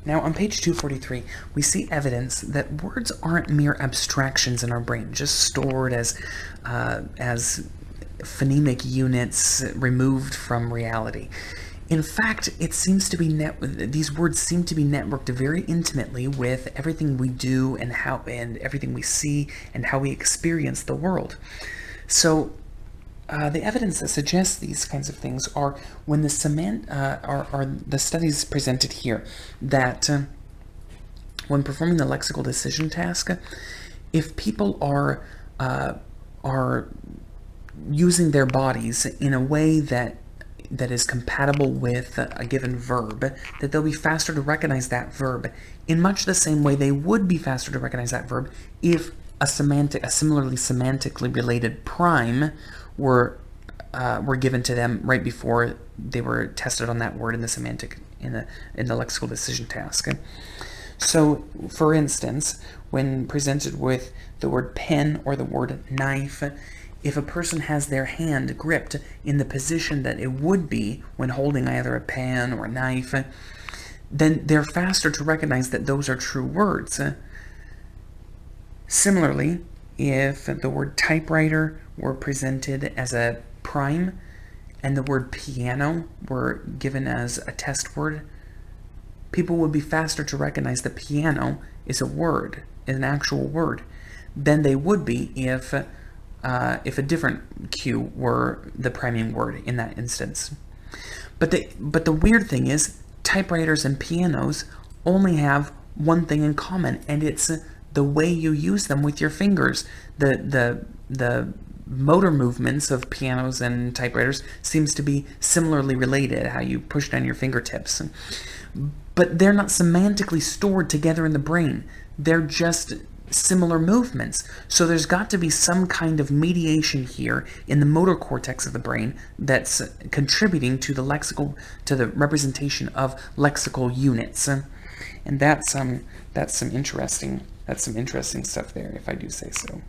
Now, on page 243, we see evidence that words aren't mere abstractions in our brain, just stored as phonemic units removed from reality. In fact, it seems to be these words seem to be networked very intimately with everything we do and everything we see and how we experience the world. So, the evidence that suggests these kinds of things are when the the studies presented here that when performing the lexical decision task, if people are using their bodies in a way that is compatible with a given verb, that they'll be faster to recognize that verb in much the same way they would be faster to recognize that verb if a similarly semantically related prime were given to them right before they were tested on that word in the lexical decision task. So, for instance, when presented with the word pen or the word knife, if a person has their hand gripped in the position that it would be when holding either a pen or a knife, then they're faster to recognize that those are true words. Similarly, if the word typewriter were presented as a prime and the word piano were given as a test word, people would be faster to recognize that piano is a word, is an actual word, than they would be if a different cue were the priming word in that instance. But the weird thing is, typewriters and pianos only have one thing in common, and it's the way you use them with your fingers. The motor movements of pianos and typewriters seems to be similarly related, how you push down your fingertips. But they're not semantically stored together in the brain. They're just similar movements. So there's got to be some kind of mediation here in the motor cortex of the brain that's contributing to the representation of lexical units. And that's some interesting stuff there, if I do say so.